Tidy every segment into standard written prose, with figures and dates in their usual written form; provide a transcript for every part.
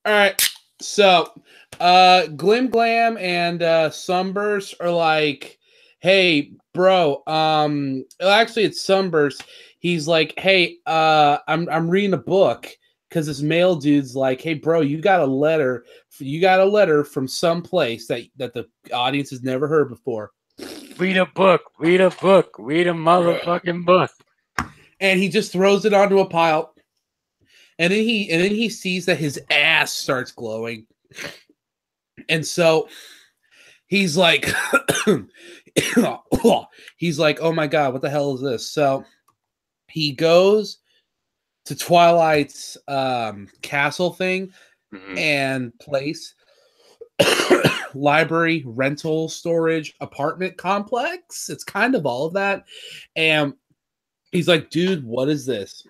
All right. So, Glim Glam and Sunburst are like, "Hey, bro. Actually, it's Sunburst. He's like, "Hey, I'm reading a book because this male dude's like, "Hey, bro, you got a letter. You got a letter from some place that the audience has never heard before. Read a book. Read a book. Read a motherfucking book." And he just throws it onto a pile. And then he sees that his ass starts glowing. And so he's like he's like, "Oh my god, what the hell is this?" So he goes to Twilight's castle thing and place library, rental, storage, apartment complex. It's kind of all of that. And he's like, "Dude, what is this?"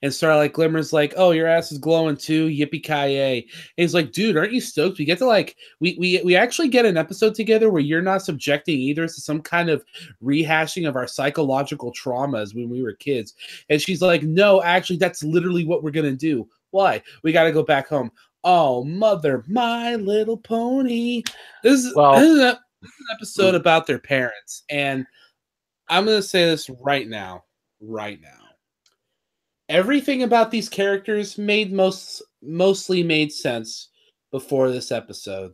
And Starlight Glimmer's like, "Oh, your ass is glowing too, yippee-ki-yay." And he's like, "Dude, aren't you stoked? We get to like, we actually get an episode together where you're not subjecting either to some kind of rehashing of our psychological traumas when we were kids." And she's like, "No, actually, that's literally what we're gonna do. Why? We got to go back home." Oh, mother, My Little Pony. This is an episode about their parents, and I'm gonna say this right now. Everything about these characters mostly made sense before this episode.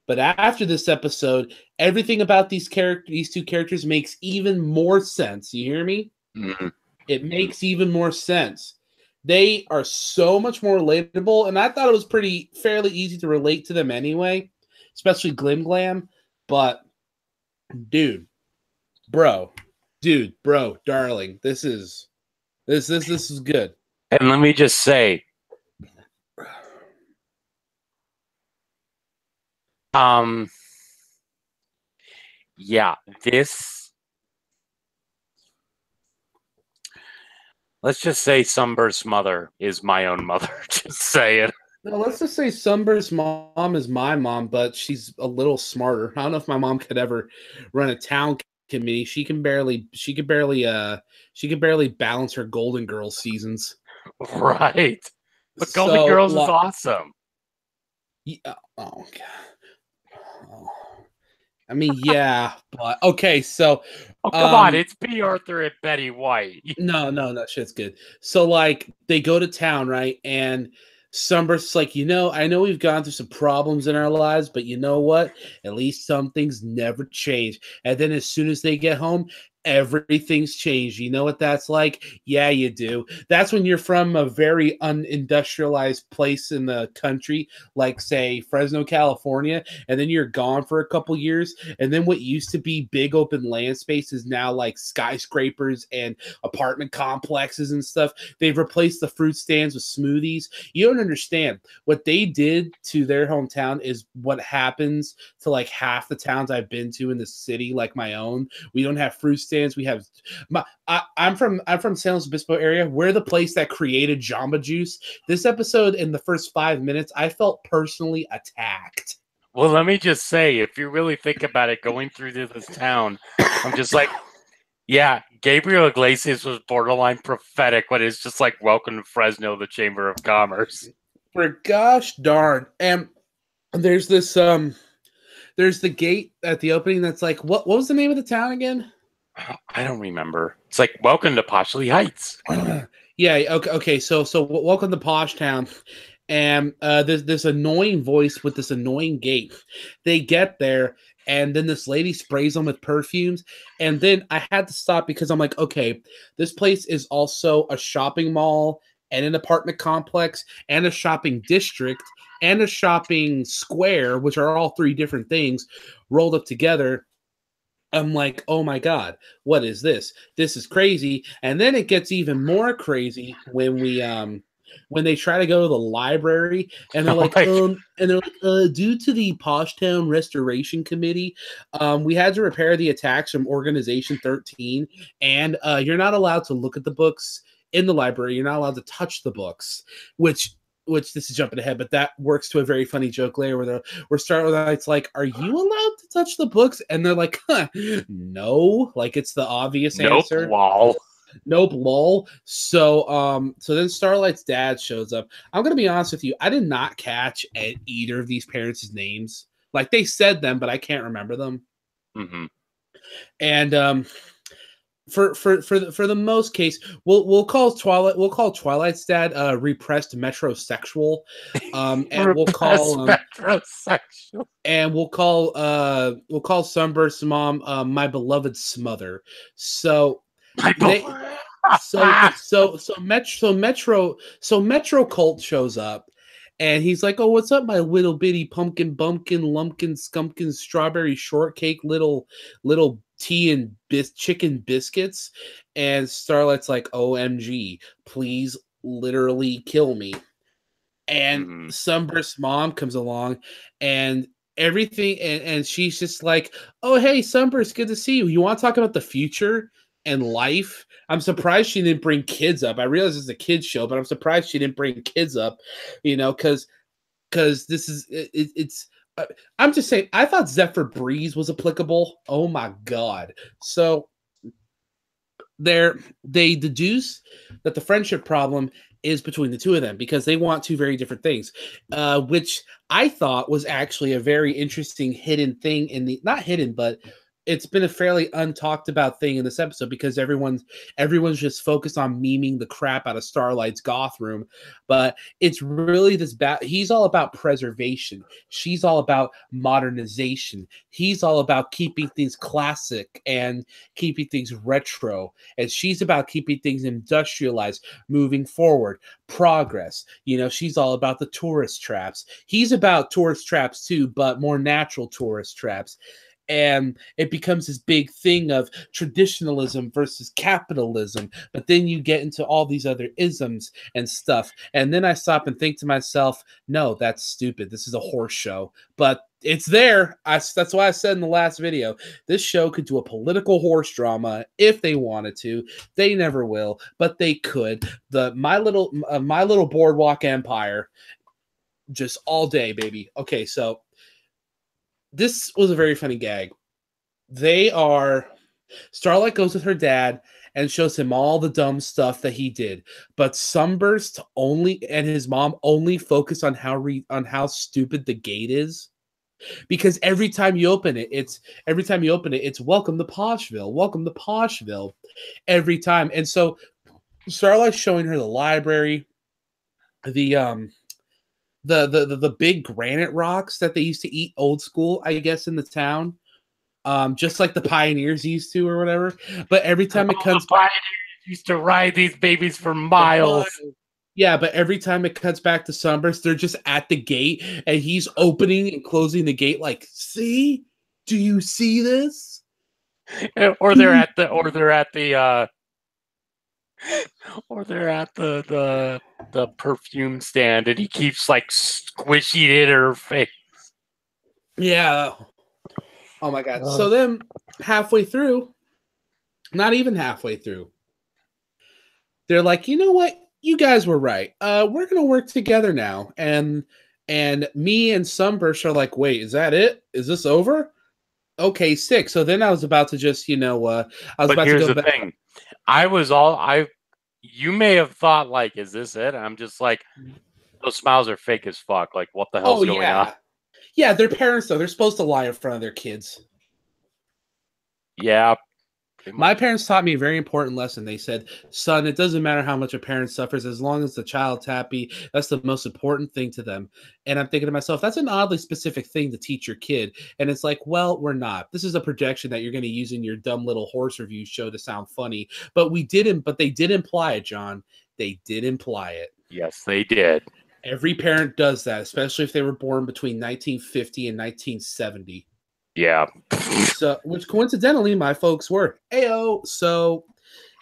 But after this episode, everything about these two characters makes even more sense. You hear me? Mm-hmm. It makes even more sense. They are so much more relatable, and I thought it was fairly easy to relate to them anyway, especially Glim Glam. But dude, bro, darling, this is good. And let me just say, yeah, let's just say Sunburst's mother is my own mother. Just say it. No, let's just say Sunburst's mom is my mom, but she's a little smarter. I don't know if my mom could ever run a town committee. She can barely balance her Golden Girls seasons. Right. But Golden Girls is awesome. Yeah, oh god. Oh. I mean, yeah, but okay, so come on, it's B. Arthur and Betty White. No, that shit's good. So like they go to town, right? And Sunburst's like, I know we've gone through some problems in our lives, but you know what? At least some things never change. And then as soon as they get home, everything's changed. You know what that's like? Yeah, you do. That's when you're from a very unindustrialized place in the country, like say Fresno, California, and then you're gone for a couple years, and then what used to be big open land space is now like skyscrapers and apartment complexes and stuff. They've replaced the fruit stands with smoothies. You don't understand. What they did to their hometown is what happens to like half the towns I've been to in the city, like my own. We don't have fruit stands. We have I'm from San Luis Obispo area. We're the place that created Jamba Juice. This episode, in the first 5 minutes, I felt personally attacked. Well, let me just say, if you really think about it, going through this town, I'm just like, yeah, Gabriel Iglesias was borderline prophetic, but it's just like, welcome to Fresno, the Chamber of Commerce. For gosh darn. And there's this there's the gate at the opening that's like, what was the name of the town again? I don't remember. It's like, welcome to Poshley Heights. Yeah, okay. So welcome to Posh Town. And there's this annoying voice with this annoying gate. They get there, and then this lady sprays them with perfumes. And then I had to stop because I'm like, okay, this place is also a shopping mall and an apartment complex and a shopping district and a shopping square, which are all three different things rolled up together. I'm like, oh my God, what is this? This is crazy. And then it gets even more crazy when they try to go to the library and they're like, due to the Poshtown Restoration Committee, we had to repair the attacks from Organization 13, and you're not allowed to look at the books in the library. You're not allowed to touch the books, which this is jumping ahead, but that works to a very funny joke later where we're starting with it's like, are you allowed to touch the books? And they're like, no, like it's the obvious answer. Lol. Nope, lol. So then Starlight's dad shows up. I'm gonna be honest with you. I did not catch either of these parents' names. Like they said them, but I can't remember them. Mm-hmm. And for the most case, we'll call Twilight's dad repressed metrosexual, and Metrosexual. we'll call Sunburst's mom my beloved smother. So they Metro Cult shows up, and he's like, "Oh, what's up, my little bitty pumpkin bumpkin lumpkin skumpkin strawberry shortcake little tea and chicken biscuits?" And Starlight's like, "OMG, please, literally kill me." And Sunburst's mom comes along, and everything, and she's just like, "Oh, hey, Sunburst, good to see you. You want to talk about the future and life?" I'm surprised she didn't bring kids up. I realize it's a kids show, but I'm surprised she didn't bring kids up, because this is it's. I'm just saying, I thought Zephyr Breeze was applicable. Oh my god! So they deduce that the friendship problem is between the two of them because they want two very different things, which I thought was actually a very interesting hidden thing in the not hidden, but it's been a fairly untalked about thing in this episode because everyone's just focused on memeing the crap out of Starlight's goth room, but it's really this he's all about preservation. She's all about modernization. He's all about keeping things classic and keeping things retro, and she's about keeping things industrialized, moving forward, progress. She's all about the tourist traps. He's about tourist traps too, but more natural tourist traps. And it becomes this big thing of traditionalism versus capitalism. But then you get into all these other isms and stuff. And then I stop and think to myself, no, that's stupid. This is a horse show. But it's there. That's why I said in the last video, this show could do a political horse drama if they wanted to. They never will, but they could. My little boardwalk empire, just all day, baby. Okay, so this was a very funny gag. Starlight goes with her dad and shows him all the dumb stuff that he did, but Sunburst and his mom only focus on how stupid the gate is, because every time you open it, it's welcome to Poshville, every time. And so Starlight's showing her the library, the big granite rocks that they used to eat old school, I guess, in the town, just like the pioneers used to or whatever. But every time it comes, pioneers used to ride these babies for miles. Yeah, but every time it cuts back to Sunburst, they're just at the gate, and he's opening and closing the gate. Like, see, do you see this? Or they're at the perfume stand, and he keeps like squishing it in her face. Yeah. Oh my god. So then halfway through, not even halfway through, they're like, you know what? You guys were right. We're gonna work together now. And me and Sunburst are like, wait, is that it? Is this over? Okay, sick. So then I was about to just, But here's the thing. You may have thought, like, is this it? I'm just like, those smiles are fake as fuck. Like, what the hell's going on? Yeah, they're parents, though. They're supposed to lie in front of their kids. Yeah. My parents taught me a very important lesson. They said, son, it doesn't matter how much a parent suffers, as long as the child's happy. That's the most important thing to them. And I'm thinking to myself, that's an oddly specific thing to teach your kid. And it's like, well, we're not. This is a projection that you're going to use in your dumb little horse review show to sound funny. But they did imply it, John. They did imply it. Yes, they did. Every parent does that, especially if they were born between 1950 and 1970. Yeah. So, which coincidentally my folks were. Ayo. So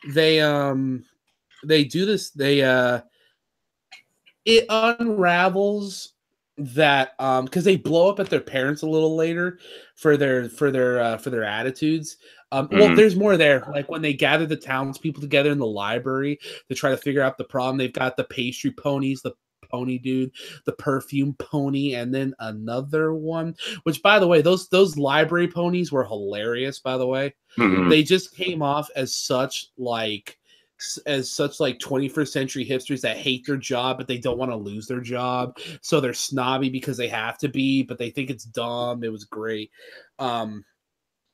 they do this. It unravels that because they blow up at their parents a little later for their attitudes. Well, there's more there. Like when they gather the townspeople together in the library to try to figure out the problem, they've got the pastry ponies, the pony dude, the perfume pony, and then another one, which, by the way, those library ponies were hilarious, by the way. They just came off as such like as such like 21st century hipsters that hate their job but they don't want to lose their job, so they're snobby because they have to be, but they think it's dumb. It was great. I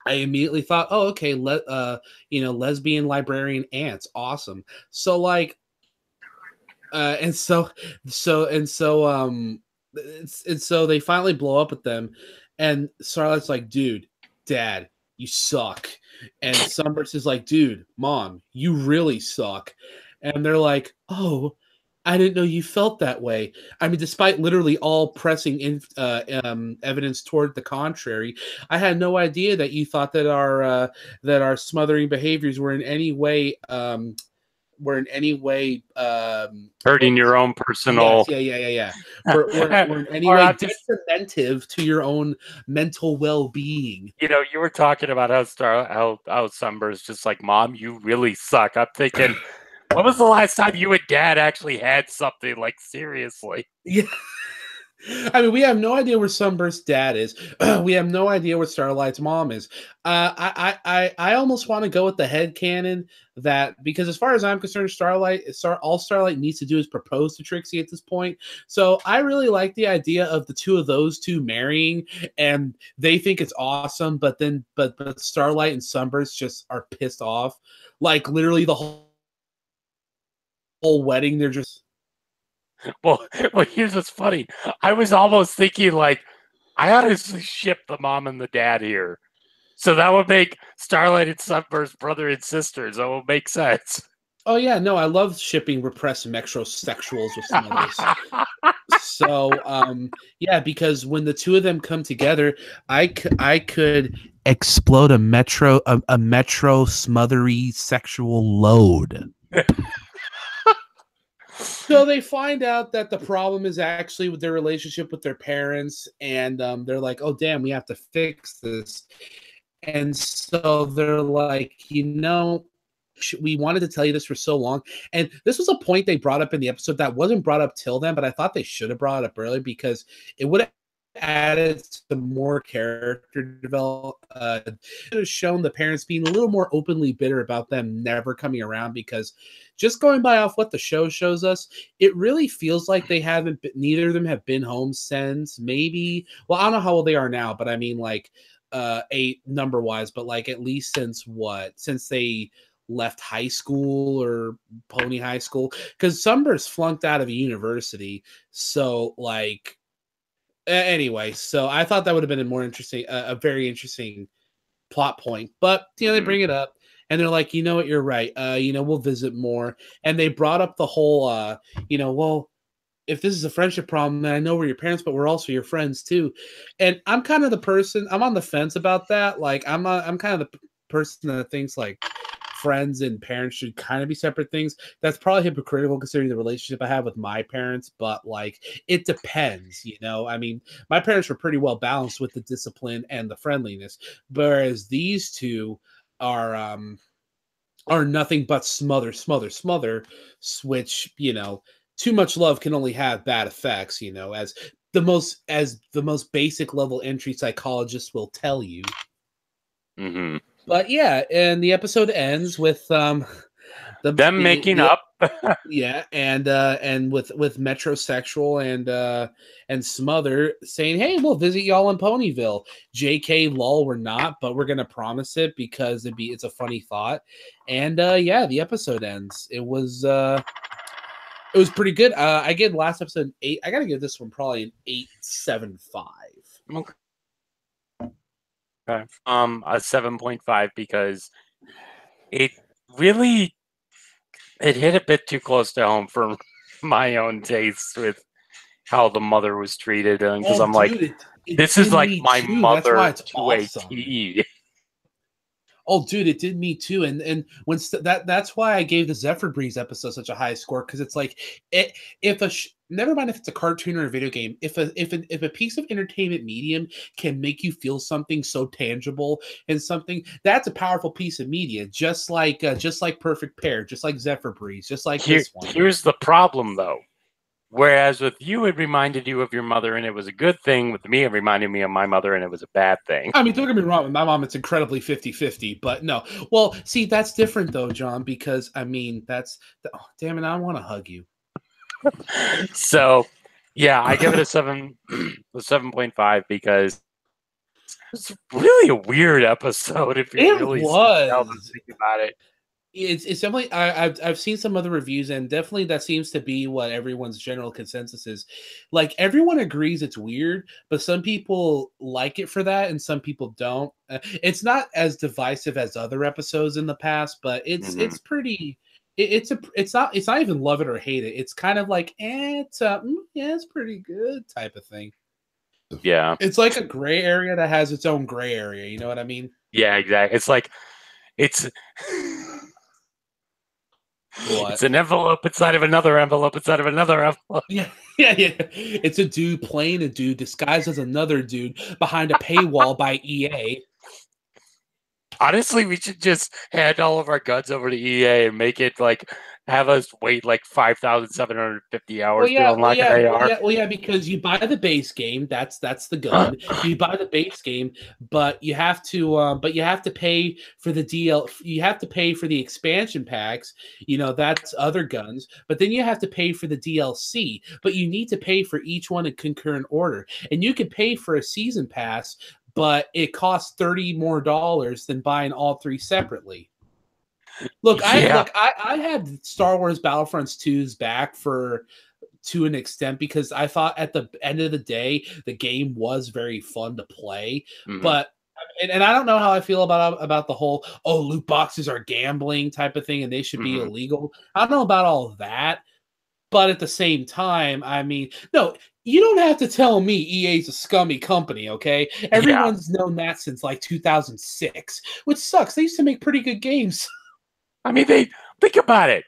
immediately thought, oh, okay, lesbian librarian ants, awesome. So like, and so they finally blow up with them, and Starlight's like, dude, dad, you suck. And Sunburst is like, dude, mom, you really suck. And they're like, oh, I didn't know you felt that way. I mean, despite literally all pressing evidence toward the contrary, I had no idea that you thought that our smothering behaviors were in any way hurting your own personal. Yes, we're in any way detrimental to your own mental well-being. You know, you were talking about how Sunburst's just like, mom, you really suck. I'm thinking, when was the last time you and dad actually had something, like, seriously? Yeah. I mean, we have no idea where Sunburst's dad is. We have no idea where Starlight's mom is. I almost want to go with the headcanon that, because as far as I'm concerned, all Starlight needs to do is propose to Trixie at this point. So I really like the idea of the two of those two marrying, and they think it's awesome, but Starlight and Sunburst just are pissed off. Like literally the whole wedding, they're just. Well, here's what's funny. I was almost thinking, like, I honestly ship the mom and the dad here. So that would make Starlight and Sunburst brother and sisters. That would make sense. Oh, yeah. No, I love shipping repressed metrosexuals with some others. So, yeah, because when the two of them come together, I could explode a metro smothery sexual load. So they find out that the problem is actually with their relationship with their parents, and they're like, oh, damn, we have to fix this. And so they're like, we wanted to tell you this for so long. And this was a point they brought up in the episode that wasn't brought up till then, but I thought they should have brought it up earlier because it would have added some more character development. It has shown the parents being a little more openly bitter about them never coming around, because just going by off what the show shows us, it really feels like neither of them have been home since maybe, well, I don't know how old they are now, but I mean like number wise, but like at least since they left high school or Pony High School, because Sunburst flunked out of a university. So like, anyway, so I thought that would have been a very interesting plot point. But they bring it up and they're like, you know what, you're right. We'll visit more. And they brought up the whole, well, if this is a friendship problem, then I know we're your parents, but we're also your friends too. And I'm kind of the person, I'm on the fence about that. Like I'm kind of the person that thinks like friends and parents should kind of be separate things. That's probably hypocritical considering the relationship I have with my parents, but like it depends, I mean, my parents were pretty well balanced with the discipline and the friendliness, whereas these two are nothing but smother, which, too much love can only have bad effects, as the most basic level entry psychologists will tell you. Mm-hmm. But yeah, and the episode ends with them making up. Yeah, and with metrosexual and Smother saying, "Hey, we'll visit y'all in Ponyville." JK, lol, we're not, but we're gonna promise it because it's a funny thought. And yeah, the episode ends. It was pretty good. I gave last episode an 8. I gotta give this one probably an 8.75. Okay. A 7.5 because it really hit a bit too close to home for my own taste with how the mother was treated, and because I'm like, this is like my mother to a T. Oh, dude, it did me too, and when that's why I gave the Zephyr Breeze episode such a high score, because it's like never mind if it's a cartoon or a video game, if a piece of entertainment medium can make you feel something so tangible and something that's a powerful piece of media, just like Perfect Pair, just like Zephyr Breeze, just like this one. Here's the problem, though. Whereas with you, it reminded you of your mother, and it was a good thing. With me, it reminded me of my mother, and it was a bad thing. I mean, don't get me wrong, with my mom, it's incredibly 50-50, but no. Well, see, that's different though, John, because I mean, oh, damn it, I want to hug you. So, yeah, I give it a 7.5 because it's really a weird episode if you It really sit down and was. think about it. It's definitely I've seen some other reviews, and definitely that seems to be what everyone's general consensus is. Like, everyone agrees it's weird, but some people like it for that and some people don't. It's not as divisive as other episodes in the past, but it's pretty it's not even love it or hate it. It's kind of like, yeah, it's pretty good type of thing. Yeah. It's like a gray area that has its own gray area, you know what I mean? Yeah, exactly. It's like it's What? it's an envelope inside of another envelope inside of another envelope. Yeah, yeah. It's a dude playing a dude disguised as another dude behind a paywall by EA. Honestly, we should just hand all of our guns over to EA and make it like have us wait like 5,750 hours to unlock an AR. Because you buy the base game, that's the gun. You buy the base game, but you have to pay for the DL. You have to pay for the expansion packs. You know, that's other guns. But then you have to pay for the DLC. But you need to pay for each one in concurrent order, and you can pay for a season pass, but it costs $30 more than buying all three separately. Look, Yeah. I had Star Wars Battlefronts 2's back to an extent because I thought at the end of the day the game was very fun to play. But and I don't know how I feel about the whole loot boxes are gambling type of thing and they should be illegal. I don't know about all of that. But at the same time, I mean, no, you don't have to tell me EA's a scummy company, okay? Everyone's known that since like 2006, which sucks. They used to make pretty good games. I mean, they think about it.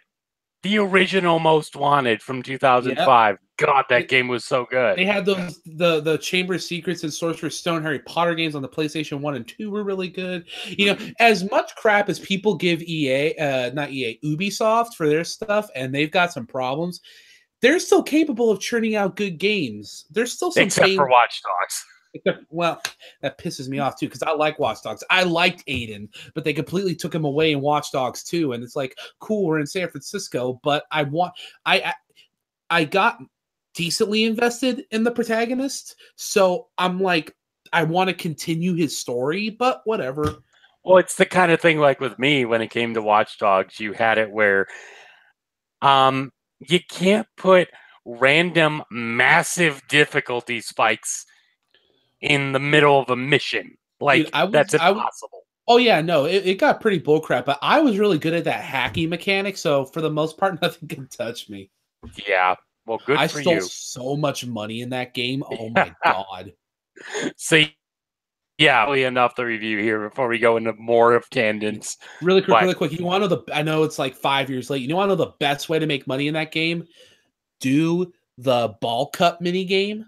The original Most Wanted from 2005. Yep. God, that game was so good. They had those the Chamber of Secrets and Sorcerer's Stone Harry Potter games on the PlayStation 1 and 2 were really good. You know, as much crap as people give Ubisoft for their stuff, and they've got some problems, they're still capable of churning out good games. There's still some except for Watch Dogs. Well, that pisses me off too because I like Watch Dogs. I liked Aiden, but they completely took him away in Watch Dogs 2, and it's like, cool, we're in San Francisco, but I got decently invested in the protagonist, so I'm like, I want to continue his story, but whatever. Well, it's the kind of thing like with me when it came to Watch Dogs, you had it where you can't put random massive difficulty spikes in the middle of a mission. Like, dude, that's impossible. Oh yeah, no, it got pretty bullcrap, but I was really good at that hacking mechanic, so for the most part, nothing can touch me. Yeah, well, good I for you. I stole so much money in that game. Oh my god. See, yeah, we end off the review here before we go into more of tangents. Really quick. You want to know I know it's like 5 years late. You want to know the best way to make money in that game? Do the ball cup mini game.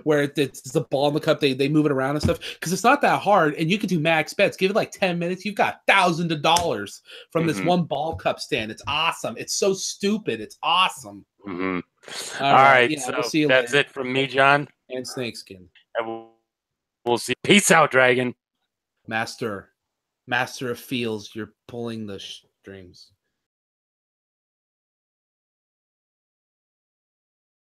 Where it's the ball in the cup, they move it around and stuff, because it's not that hard, and you can do max bets. Give it like 10 minutes, you've got thousands of dollars from this one ball cup stand. It's awesome. It's so stupid. It's awesome. All right, so we'll see you that's later. It from me, John, and Snakeskin. And we'll see. Peace out, Dragon. Master of Feels, you're pulling the strings.